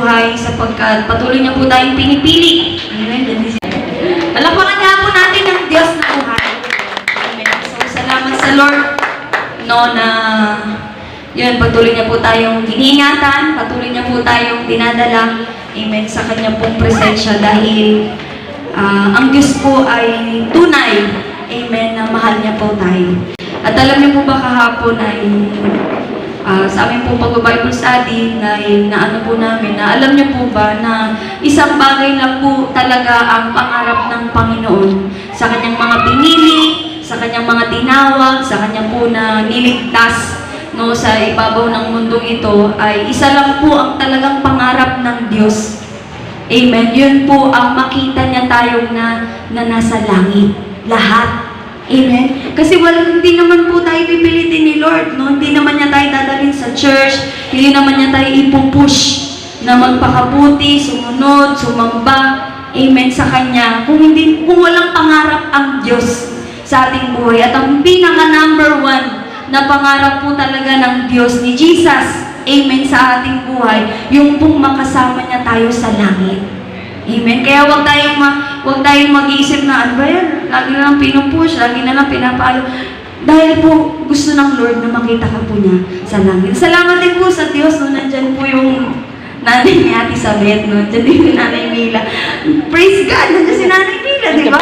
buhay sapagkat patuloy niya po tayong pinipili. Amen. Palapakan nga po natin ang Diyos na buhay. Amen. So, salamat sa Lord, no, na yun, patuloy niya po tayong iniingatan, patuloy niya po tayong dinadala, amen, sa kanya pong presensya dahil ang Diyos po ay tunay, amen, na mahal niya po tayo. At alam niyo po ba kahapon ay sa amin po pag-Bible study na ano po namin, na alam niyo po ba na isang bagay lang po talaga ang pangarap ng Panginoon sa kanyang mga pinili, sa kanyang mga tinawag, sa kanyang po na niligtas, no, sa ibabaw ng mundong ito, ay isa lang po ang talagang pangarap ng Diyos. Amen. Yun po ang makita niya tayong na nasa langit. Lahat. Amen. Kasi hindi naman po tayo pipilitin ni Lord, no? Hindi naman niya tayo dadalhin sa church, hindi naman niya tayo ipupush na magpakabuti, sumunod, sumamba, amen, sa Kanya. Kung walang pangarap ang Diyos sa ating buhay. At ang pinaka number 1 na pangarap po talaga ng Diyos ni Jesus, amen, sa ating buhay, yung pong makasama niya tayo sa langit. Amen. Kaya huwag tayong mag-iisip na, ano ba yan? Lagi na lang pinupush, lagi na lang pinapalo. Dahil po, gusto ng Lord na makita ka po niya sa langit. Salamat din po sa Diyos, no? Nandyan po yung nanay ni Ate Sabet, no? Nandyan din yung nanay Mila. Praise God! Nandyan si nanay Mila, di ba?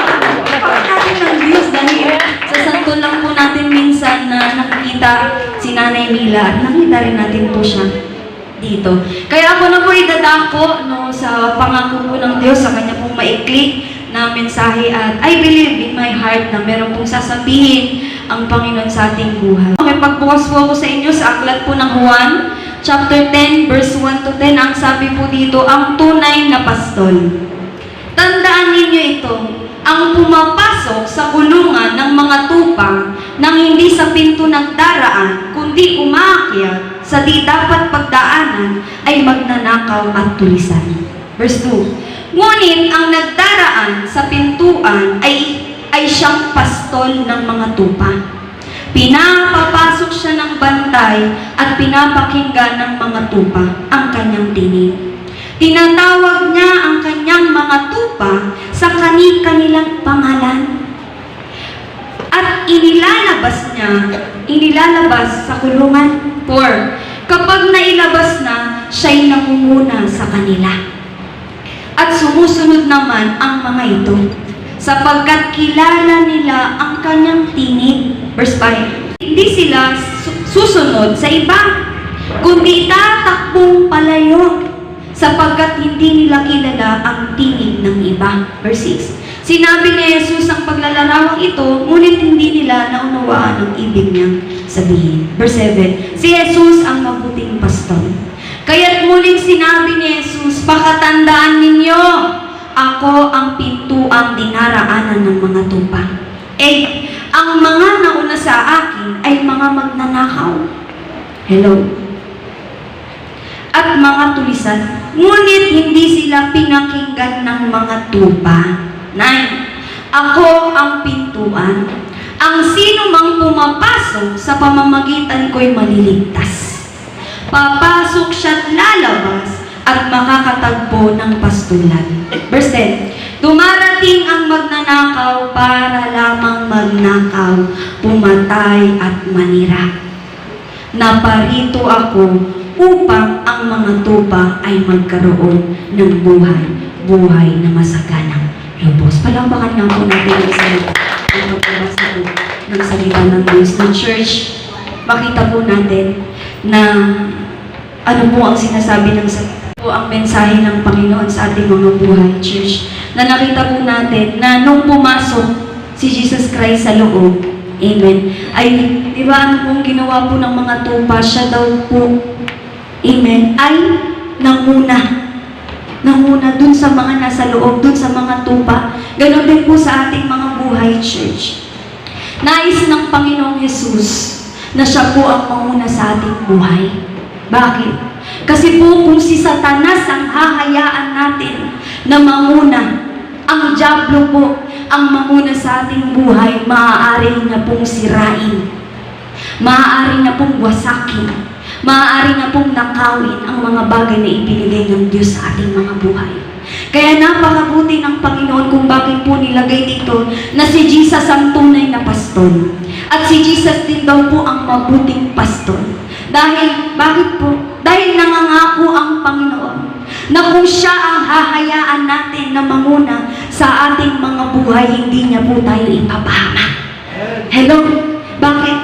Kapag natin ng Diyos, dahil sa santo lang po natin minsan na nakikita si nanay Mila at nakita rin natin po siya dito. Kaya ako na po idadako, no, sa pangako po ng Diyos, sa kanya pong maikli na mensahe, at I believe in my heart na meron pong sasabihin ang Panginoon sa ating buhay. Okay, pagbukas po ako sa inyo sa aklat po ng Juan, chapter 10, verse 1 to 10, ang sabi po dito, ang tunay na pastol. Tandaan ninyo ito, ang pumapasok sa kulungan ng mga tupa nang hindi sa pinto ng daraan, kundi umaakyat sa di dapat pagdaanan, ay magnanakaw at tulisan. Verse 2, ngunit ang nagdaraan sa pintuan ay siyang pastol ng mga tupa. Pinapapasok siya ng bantay at pinapakinggan ng mga tupa ang kanyang tinig. Tinatawag niya ang kanyang mga tupa sa kanilang pangalan. At inilalabas sa kulungan. 4. Kapag nailabas na, siya'y namumuna sa kanila. At sumusunod naman ang mga ito, sapagkat kilala nila ang kanyang tinig. Verse 5. Hindi sila susunod sa iba, kundi tatakbong palayo, sapagkat hindi nila kilala ang tinig ng iba. Verse 6. Sinabi ni Jesus ang paglalarawang ito, ngunit hindi nila naunawaan ang ibig niyang sabihin. Verse 7. Si Jesus ang mabuting pastol. Kaya't muling sinabi ni Jesus, pakatandaan ninyo, ako ang pintuang dinaraanan ng mga tupa. 8. Ang mga nauna sa akin ay mga magnanakaw. Hello. At mga tulisan, ngunit hindi sila pinakinggan ng mga tupa. 9. Ako ang pintuan. Ang sino mang pumapasok sa pamamagitan ko'y maliligtas. Papasok siya't lalabas at makakatagpo ng pastulan. Verse 10. Dumarating ang magnanakaw para lamang magnakaw, pumatay at manira. Naparito ako upang ang mga tupa ay magkaroon ng buhay na masaganang lubos. Palakpakan nga po natin ang salita. Ang magbabasa po ng salita ng Diyos ng church. Makita po natin na ano po ang sinasabi ng salita po, ang mensahe ng Panginoon sa ating mga buhay, church. Na nakita po natin na nung pumasok si Jesus Christ sa loob, amen, ay, di ba, ano pong ginawa po ng mga tupa? Siya daw po, amen, ay nanguna dun sa mga nasa loob, dun sa mga tupa. Ganon din po sa ating mga buhay, church. Nais ng Panginoong Jesus na siya po ang manguna sa ating buhay. Bakit? Kasi po kung si Satanas ang hahayaan natin na manguna, ang dyablo po ang manguna sa ating buhay, maaari na pong sirain, maaari na pong wasakin, maaari na pong nakawin ang mga bagay na ibinigay ng Diyos sa ating mga buhay. Kaya napakabuti ng Panginoon kung bakit po nilagay dito na si Jesus ang tunay na pastor. At si Jesus din daw po ang mabuting pastor. Bakit po? Dahil nangangako ang Panginoon na kung siya ang hahayaan natin na manguna sa ating mga buhay, hindi niya po tayo ipapahamak. Hello? Bakit?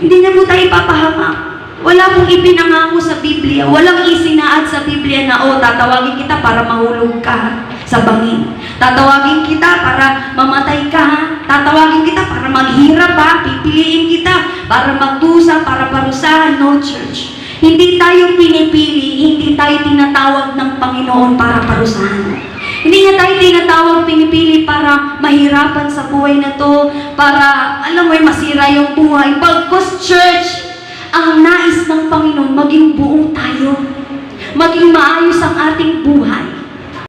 Hindi niya po tayo ipapahamak. Wala pong ipinangako sa Biblia. Walang isinaad sa Biblia na, tatawagin kita para mahulog ka sa bangin. Tatawagin kita para mamatay ka. Tatawagin kita para maghirap ha. Pipiliin kita para magdusa, para parusahan. No, church. Hindi tayo pinipili, hindi tayo tinatawag ng Panginoon para parusahan. Hindi niya tayo tinatawag, pinipili para mahirapan sa buhay na to, para, alam mo, masira yung buhay. Pagkos, church, ang nais ng Panginoon, maging buo tayo. Maging maayos ang ating buhay.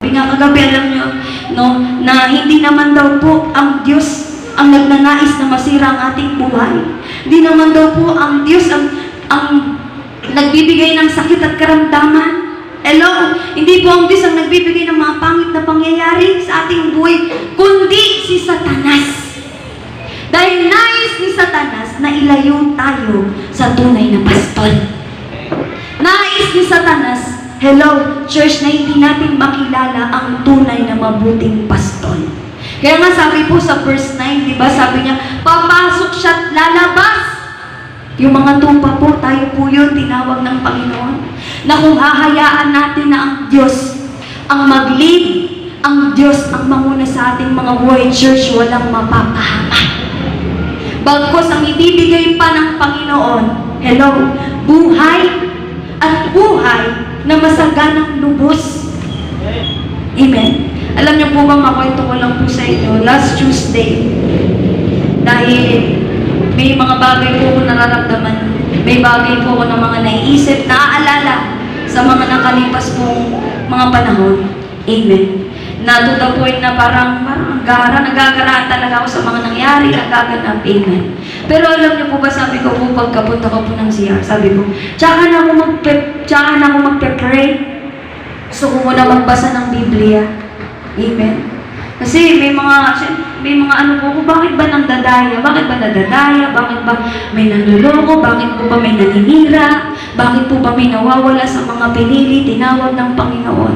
Sabi nga kagabi, alam nyo, no, na hindi naman daw po ang Diyos ang nagnanais na masira ang ating buhay. Hindi naman daw po ang Diyos ang nagbibigay ng sakit at karamdaman. Hello? Hindi po ang Diyos ang nagbibigay ng mga pangit na pangyayari sa ating buhay, kundi si Satanas. Dahil nais ni Satanas na ilayo tayo sa tunay na pastor. Nais ni Satanas, hello, church, na hindi natin makilala ang tunay na mabuting pastor. Kaya nga sabi po sa verse 9, di ba, sabi niya, papasok siya at lalabas. Yung mga tupa po, tayo po yun, tinawag ng Panginoon. Na kung hahayaan natin na ang Diyos ang mag-lead, ang Diyos ang manguna sa ating mga buhay, church, walang mapapahamak. Bagkos ang ibibigay pa ng Panginoon, hello, buhay at buhay na masaganang lubos. Amen. Alam niyo po ba, makwento ko lang po sa inyo, last Tuesday, dahil may mga bagay po ako nararamdaman, may bagay po ako ng mga naiisip, naaalala sa mga nakalipas pong mga panahon. Amen. Na to the point na parang nagagaraan talaga ako sa mga nangyari, nagaganap. Amen. Pero alam niyo po ba, sabi ko po, pagkapunta ko po ng CR, sabi ko, tsaka na ako magpe-pray. Gusto ko muna magbasa ng Biblia. Amen. Kasi may mga ano po, bakit ba nandadaya? Bakit ba nadadaya? Bakit ba may nanluloko? Bakit po ba may naninira? Bakit po ba may nawawala sa mga pinili, tinawag ng Panginoon?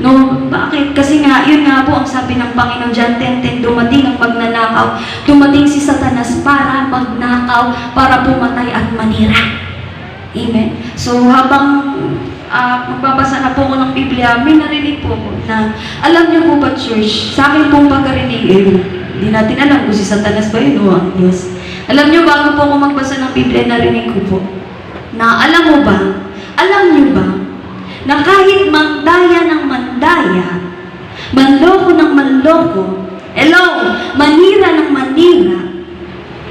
No, bakit? Kasi nga, yun nga po ang sabi ng Panginoon, John 10:10, dumating ang magnanakaw. Dumating si Satanas para magnakaw, para pumatay at manira. Amen. So, habang magbabasa na po ko ng Biblia, may narinig po ko na, alam niyo po ba, church, sa akin pong pagkarinig, hindi natin alam kung si Satanas ba yun o ang Diyos. Alam niyo, bago po ako magbasa ng Biblia, narinig ko po, na alam niyo ba, na kahit mandaya ng mandaya, manloko ng manloko, hello, manira ng manira,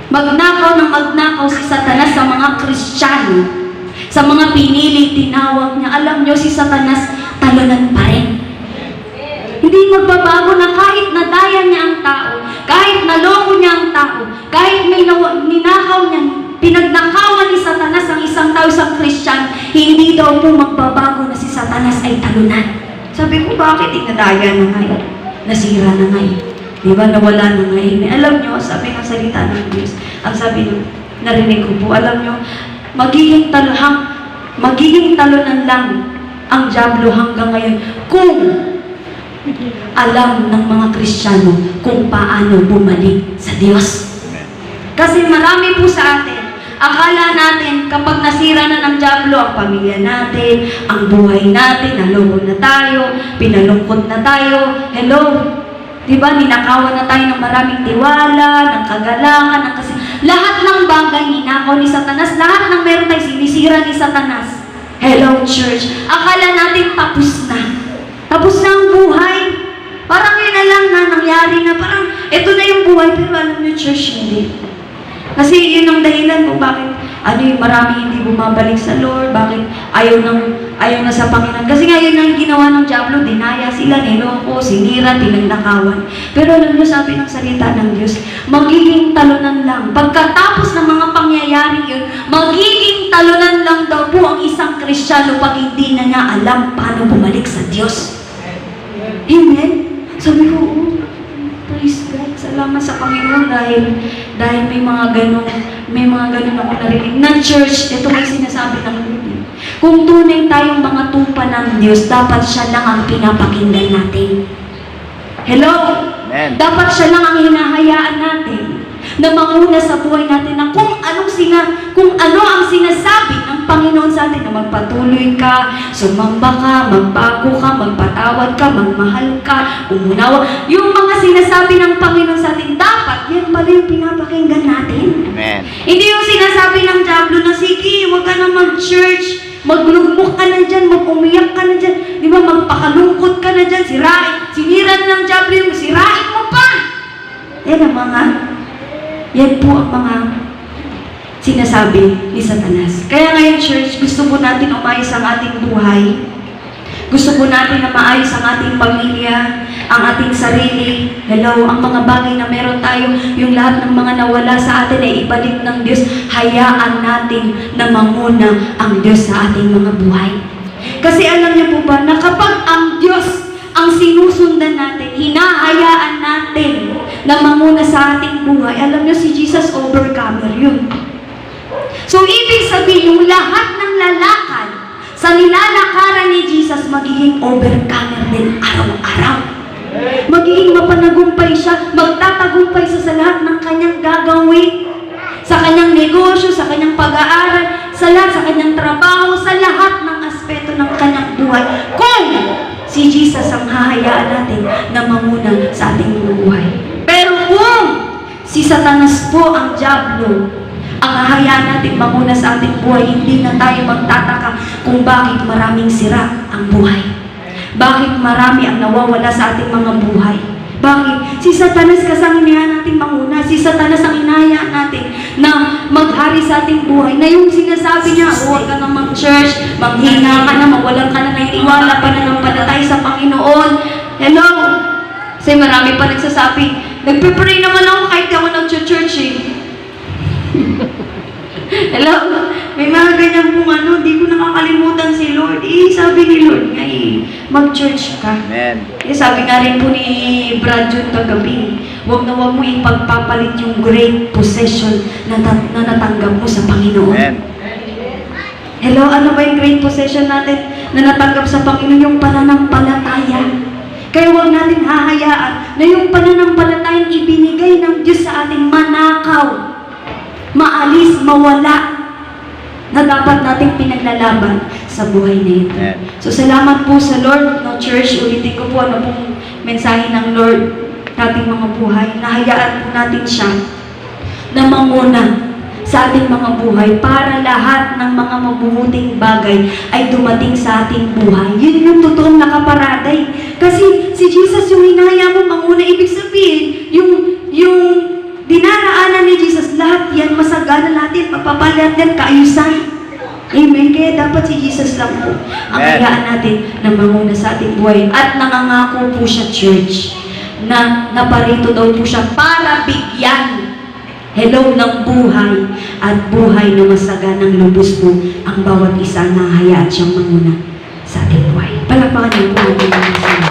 magnakaw ng magnakaw si Satanas sa mga Kristiyano, sa mga pinili, tinawag niya, alam niyo, si Satanas, talunan pa rin. Hindi magbabago na kahit nadaya niya ang tao, kahit naloko niya ang tao, kahit may ninakaw niya, pinagnakawan ni Satanas ang isang tao, isang Christian, hindi daw po magbabago na si Satanas ay talunan. Sabi ko, bakit nadaya na ngayon? Nasira na ngayon. Di ba? Nawala na ngayon. Alam niyo, sabi ng salita ng Diyos, ang sabi nyo, narinig ko po, alam niyo, magiging talunan lang ang dyablo hanggang ngayon kung alam ng mga Kristiyano kung paano bumalik sa Diyos. Kasi marami po sa atin, akala natin kapag nasira na ng dyablo ang pamilya natin, ang buhay natin, naloko na tayo, pinalungkot na tayo, hello, diba, ninakawan na tayo ng maraming tiwala, ng kagalangan, ng kasi lahat ng bagay ninakaw ni Satanas, lahat ng meron tayo sinisira ni Satanas. Hello, church. Akala natin tapos na. Tapos na ang buhay. Parang yun na lang na nangyari na parang ito na yung buhay, pero alam niyo, church, hindi. Kasi yun ang dahilan kung bakit marami hindi bumabalik sa Lord, bakit ayaw na sa Panginoon. Kasi nga yun ang ginawa ng dyablo, dinaya sila, niloko, sinira, pinagnakawan. Pero alam niyo, sabi ng salita ng Diyos, magiging talunan lang. Pagkatapos ng mga pangyayari yun, magiging talunan lang daw po ang isang Kristiyano pag hindi na niya alam paano bumalik sa Diyos. Amen? Sabi ko, oh, praise God, salamat sa Panginoon dahil may mga ganun ako narinig. Na church, ito may sinasabi ng Lord. Kung tunay tayong mga tupa ng Diyos, dapat siya lang ang pinapakinggan natin. Hello? Amen. Dapat siya lang ang hinahayaan natin na manguna sa buhay natin na kung ano ang sinasabi ng Panginoon sa atin, na magpatuloy ka, sumamba ka, magbago ka, magpatawad ka, magmahal ka, umunawa. Yung mga sinasabi ng Panginoon sa atin, dapat yan pala yung pinapakinggan natin. Amen. Hindi yung sinasabi ng Diablo na, sige, huwag ka na mag-church, maglugmok ka na dyan, mag-umiyak ka na dyan, di ba, magpakalungkot ka na dyan, sinira na ng Diablo yung, sirain mo pa. Yan po ang mga sinasabi ni Satanas. Kaya ngayon, church, gusto po natin umayos ang ating buhay. Gusto po natin na maayos ang ating pamilya, ang ating sarili. Hello, ang mga bagay na meron tayo, yung lahat ng mga nawala sa atin ay ibalik ng Diyos. Hayaan natin na manguna ang Diyos sa ating mga buhay. Kasi alam niyo po ba na kapag ang Diyos ang sinusundan natin, hinahayaan natin na manguna sa ating buhay, alam niyo si Jesus overcomer yun. So, ibig sabihin, yung lahat ng lalakad sa nilalakaran ni Jesus, magiging overcomer din araw-araw. Magiging mapanagumpay siya, magtatagumpay siya sa lahat ng kanyang gagawin, sa kanyang negosyo, sa kanyang pag-aaral, sa kanyang trabaho, sa lahat ng aspeto ng kanyang buhay. Kung si Jesus ang hahayaan natin na mamuna sa ating buhay. Pero kung si Satanas po ang Diablo, ang hahayaan natin mamuna sa ating buhay, hindi na tayo magtataka kung bakit maraming sira ang buhay. Bakit marami ang nawawala sa ating mga buhay. Bakit? Si Satanas kasi ang hinayaan natin manguna. Si Satanas ang hinayaan natin na maghari sa ating buhay. Na yung sinasabi niya, huwag ka na mag-church, manghina ka na, mawalan ka na ng tiwala, pananampalatay sa Panginoon. Hello? Kasi marami pa nagsasabi, nagpe-pray naman ako kahit di ako nag-church eh. Hello? May mga ganyan pong di ko nakakalimutan si Lord. Sabi ni Lord nga mag-church ka. Amen. Sabi nga rin po ni Brad June kagabi, huwag mo ipagpapalit yung great possession na natanggap mo sa Panginoon. Amen. Hello, ano ba yung great possession natin na natanggap sa Panginoon? Yung pananampalataya. Kaya huwag natin hahayaan na yung pananampalatayang ibinigay ng Diyos sa ating manakaw, maalis, mawala, na dapat nating pinaglalaban sa buhay na ito. Amen. So, salamat po sa Lord, no church. Ulitin ko po ano pong mensahe ng Lord sa ating mga buhay. Nahayaan po natin siya na manguna sa ating mga buhay para lahat ng mga mabubuting bagay ay dumating sa ating buhay. Yun yung totoong nakaparaday. Kasi si Jesus yung hinahaya mo manguna, ibig sabihin, yung dinaraanan ni Jesus, lahat yan, masagana lahat yan, mapapalat yan, kaayusan. Amen. Kaya dapat si Jesus lang po ang hayaan natin na manguna sa ating buhay. At nangangako po siya, church, na naparito daw po siya para bigyan, hello, ng buhay at buhay na masaganang lubos po ang bawat isa na hayaan siyang manguna sa ating buhay. Palakpakan niyo po ang